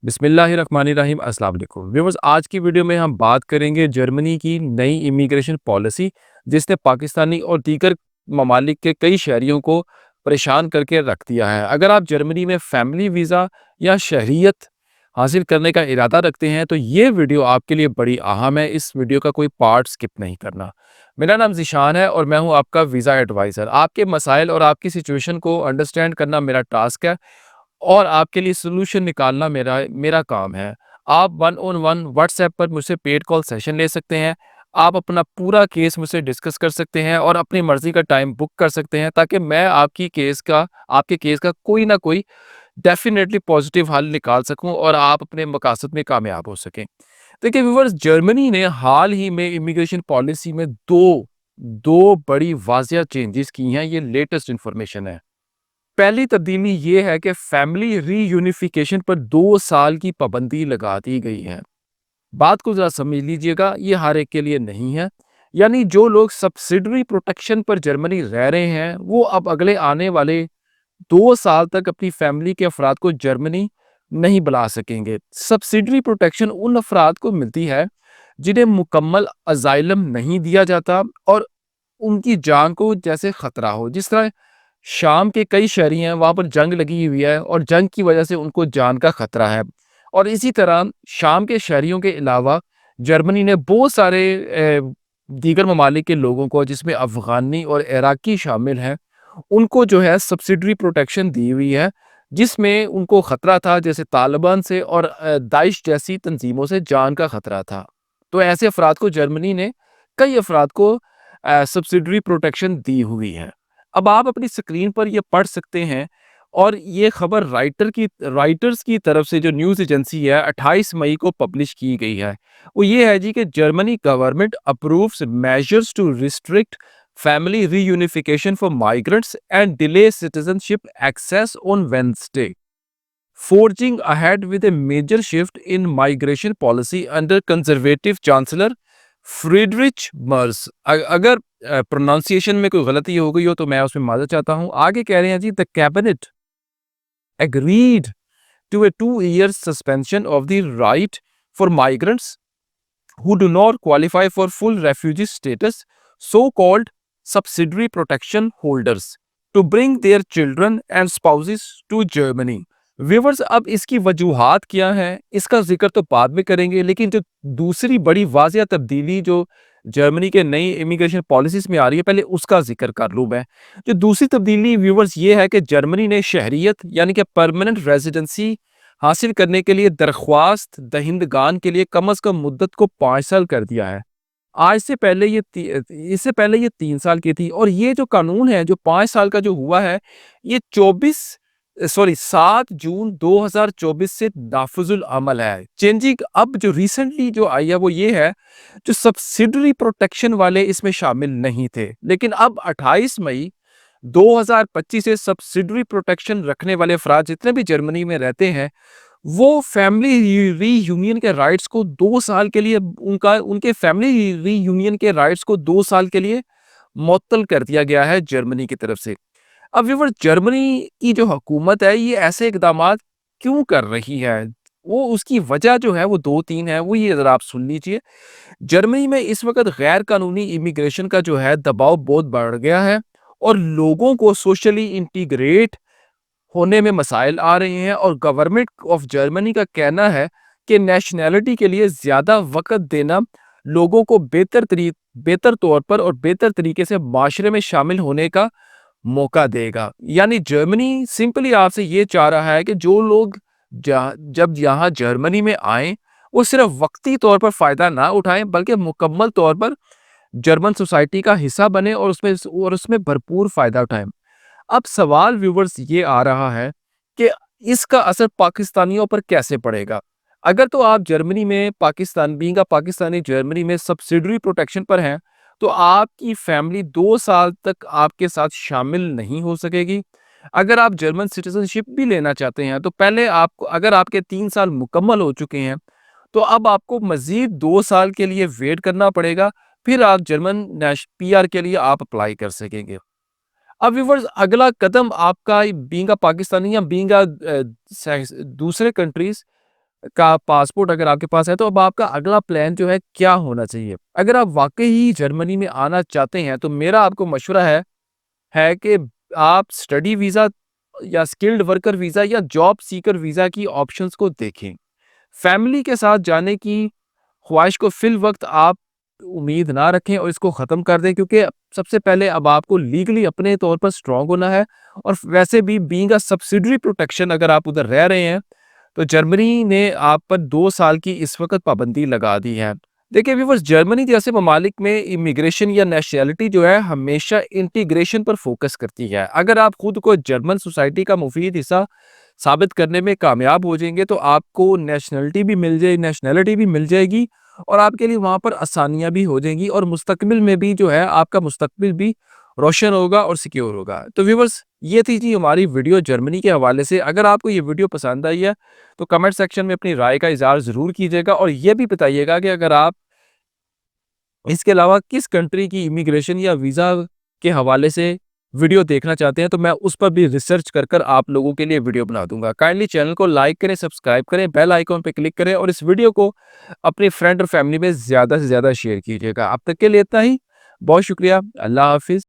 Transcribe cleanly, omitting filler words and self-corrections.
बिस्मिल्लाहिर्रहमानिर्रहीम अस्सलाम वालेकुम व्यूअर्स। आज की वीडियो में हम बात करेंगे जर्मनी की नई इमिग्रेशन पॉलिसी जिसने पाकिस्तानी और दीगर ममालिक के कई शहरियों को परेशान करके रख दिया है। अगर आप जर्मनी में फैमिली वीज़ा या शहरियत हासिल करने का इरादा रखते हैं तो ये वीडियो आपके लिए बड़ी अहम है। इस वीडियो का कोई पार्ट स्किप नहीं करना। मेरा नाम ज़ीशान है और मैं हूँ आपका वीज़ा एडवाइज़र। आपके मसाइल और आपकी सिचुएशन को अंडरस्टैंड करना मेरा टास्क है और आपके लिए सॉल्यूशन निकालना मेरा मेरा काम है। आप वन ऑन वन व्हाट्सएप पर मुझसे पेड कॉल सेशन ले सकते हैं। आप अपना पूरा केस मुझसे डिस्कस कर सकते हैं और अपनी मर्ज़ी का टाइम बुक कर सकते हैं ताकि मैं आपके केस का कोई ना कोई डेफ़िनेटली पॉज़िटिव हल निकाल सकूँ और आप अपने मकासद में कामयाब हो सकें। देखिए व्यूअर्स, जर्मनी ने हाल ही में इमिग्रेशन पॉलिसी में 2 बड़ी वाज़िया चेंजेज़ की हैं। ये लेटेस्ट इन्फॉर्मेशन है। पहली तब्दीली ये है कि फैमिली रीयूनिफिकेशन पर 2 साल की पाबंदी लगा दी गई है। बात को ज़रा समझ लीजिएगा, ये हर एक के लिए नहीं है। यानी जो लोग सब्सिडरी प्रोटेक्शन पर जर्मनी रह रहे हैं, वो अब अगले आने वाले 2 साल तक अपनी फैमिली के अफराद को जर्मनी नहीं बुला सकेंगे। सब्सिडरी प्रोटेक्शन उन अफराद को मिलती है, जिन्हें मुकम्मल असाइलम नहीं दिया जाता और उनकी जान को जैसे खतरा हो। जिस तरह शाम के कई शहरी हैं, वहाँ पर जंग लगी हुई है और जंग की वजह से उनको जान का खतरा है। और इसी तरह शाम के शहरियों के अलावा जर्मनी ने बहुत सारे दीगर ममालिक के लोगों को, जिसमें अफ़गानी और इराकी शामिल हैं, उनको जो है सब्सिडरी प्रोटेक्शन दी हुई है, जिसमें उनको खतरा था, जैसे तालिबान से और दाइश जैसी तंजीमों से जान का खतरा था। तो ऐसे अफराद को जर्मनी ने कई अफराद को सब्सिडरी प्रोटेक्शन दी हुई है। अब आप अपनी स्क्रीन पर ये पढ़ सकते हैं और ये खबर राइटर्स की तरफ से जो न्यूज़ एजेंसी है 28 मई को पब्लिश की गई है। वो ये है जी कि Germany government approves measures to restrict family reunification for migrants and delay citizenship access on Wednesday, forging ahead with a major shift in migration policy under conservative chancellor फ्रीडरिच मर्स। अगर प्रोनाउंसिएशन में कोई गलती हो गई हो तो मैं उसमें माजरत चाहता हूँ। आगे कह रहे हैं जी, the cabinet agreed to a 2 year suspension of the right for migrants who do not qualify for full refugee status, so-called subsidiary protection holders, to bring their children and spouses to Germany. Viewers, अब इसकी वजूहात क्या हैं, इसका जिक्र तो बाद में करेंगे, लेकिन जो दूसरी बड़ी वाज़िया तब्दीली जो जर्मनी के नई इमिग्रेशन पॉलिसीज़ में आ रही है, पहले उसका जिक्र कर लूँ मैं। जो दूसरी तब्दीली व्यूवर्स ये है कि जर्मनी ने शहरियत यानी कि परमानेंट रेजिडेंसी हासिल करने के लिए दरख्वास्त दहिंदगान के लिए कम अज़ कम मुद्दत को 5 साल कर दिया है। आज से पहले इससे पहले ये 3 साल की थी और ये जो कानून है, जो 5 साल का जो हुआ है, ये 7 जून 2024 से नाफिजुल अमल है। चेंजिंग अब जो रिसेंटली जो आई है वो ये है, जो सब्सिडरी प्रोटेक्शन वाले इसमें शामिल नहीं थे, लेकिन अब 28 मई 2025 से सब्सिडरी प्रोटेक्शन रखने वाले अफराद जितने भी जर्मनी में रहते हैं, वो फैमिली रीयूनियन के राइट्स को 2 साल के लिए उनके फैमिली रीयूनियन के राइट्स को 2 साल के लिए मुअत्तल कर दिया गया है जर्मनी की तरफ से। अब व्यूअर्स, जर्मनी की जो हुकूमत है, ये ऐसे इक़दामात क्यों कर रही है? वो उसकी वजह जो है वो 2-3 है, वो ये ज़रा आप सुन लीजिए। जर्मनी में इस वक़्त गैर कानूनी इमिग्रेशन का जो है दबाव बहुत बढ़ गया है और लोगों को सोशली इंटीग्रेट होने में मसाइल आ रहे हैं और गवर्नमेंट ऑफ जर्मनी का कहना है कि नेशनैलिटी के लिए ज़्यादा वक़्त देना लोगों को बेहतर तौर पर और बेहतर तरीके से माशरे में शामिल होने का मौका देगा। यानी जर्मनी सिंपली आपसे ये चाह रहा है कि जो लोग जब यहाँ जर्मनी में आएँ, वो सिर्फ़ वक़्ती तौर पर फ़ायदा ना उठाएँ, बल्कि मुकम्मल तौर पर जर्मन सोसाइटी का हिस्सा बने और उसमें भरपूर फ़ायदा उठाएँ। अब सवाल व्यूवर्स ये आ रहा है कि इसका असर पाकिस्तानियों पर कैसे पड़ेगा? अगर तो आप जर्मनी में पाकिस्तानी जर्मनी में सब्सिडरी प्रोटेक्शन पर हैं, तो आपकी फैमिली 2 साल तक आपके साथ शामिल नहीं हो सकेगी। अगर आप जर्मन सिटीज़नशिप भी लेना चाहते हैं, तो पहले आपको, अगर आपके 3 साल मुकम्मल हो चुके हैं, तो अब आपको मज़ीद 2 साल के लिए वेट करना पड़ेगा, फिर आप जर्मन पीआर के लिए आप अप्लाई कर सकेंगे। अब व्यूअर्स, अगला कदम आपका बीइंग अ पाकिस्तानी या बीइंग अ दूसरे कंट्रीज کا पासपोर्ट अगर आपके पास है, तो अब आपका अगला प्लान जो है क्या होना चाहिए? अगर आप वाक़ई ही जर्मनी में आना चाहते हैं, तो मेरा आपको मशवरा है कि आप स्टडी वीज़ा या स्किल्ड वर्कर वीज़ा या जॉब सीकर वीज़ा की ऑप्शंस को देखें। फैमिली के साथ जाने की ख्वाहिश को फ़िल वक़्त आप उम्मीद ना रखें और इसको ख़त्म कर दें, क्योंकि सबसे पहले अब आपको लीगली अपने तौर पर स्ट्रॉन्ग होना है। और वैसे भी बीइंग अ सब्सिडियरी प्रोटेक्शन अगर आप उधर रह रहे हैं, तो जर्मनी ने आप पर 2 साल की इस वक़्त पाबंदी लगा दी है। देखिए व्यूअर्स, जर्मनी जैसे ममालिक में इमिग्रेशन या नेशनैलिटी जो है हमेशा इंटीग्रेशन पर फ़ोकस करती है। अगर आप खुद को जर्मन सोसाइटी का मुफ़ीद हिस्सा साबित करने में कामयाब हो जाएँगे, तो आपको नेशनैलिटी भी मिल जाएगी और आपके लिए वहाँ पर आसानियाँ भी हो जाएँगी और मुस्तकबिल में भी जो है आपका मुस्तकबिल भी रोशन होगा और सिक्योर होगा। तो व्यूअर्स, ये थी जी हमारी वीडियो जर्मनी के हवाले से। अगर आपको ये वीडियो पसंद आई है, तो कमेंट सेक्शन में अपनी राय का इज़हार ज़रूर कीजिएगा और ये भी बताइएगा कि अगर आप इसके अलावा किस कंट्री की इमिग्रेशन या वीज़ा के हवाले से वीडियो देखना चाहते हैं, तो मैं उस पर भी रिसर्च कर आप लोगों के लिए वीडियो बना दूँगा। काइंडली चैनल को लाइक करें, सब्सक्राइब करें, बेल आइकॉन पे क्लिक करें और इस वीडियो को अपने फ्रेंड और फैमिली में ज़्यादा से ज़्यादा शेयर कीजिएगा। अब तक के लिए इतना ही। बहुत शुक्रिया। अल्लाह हाफ़िज़।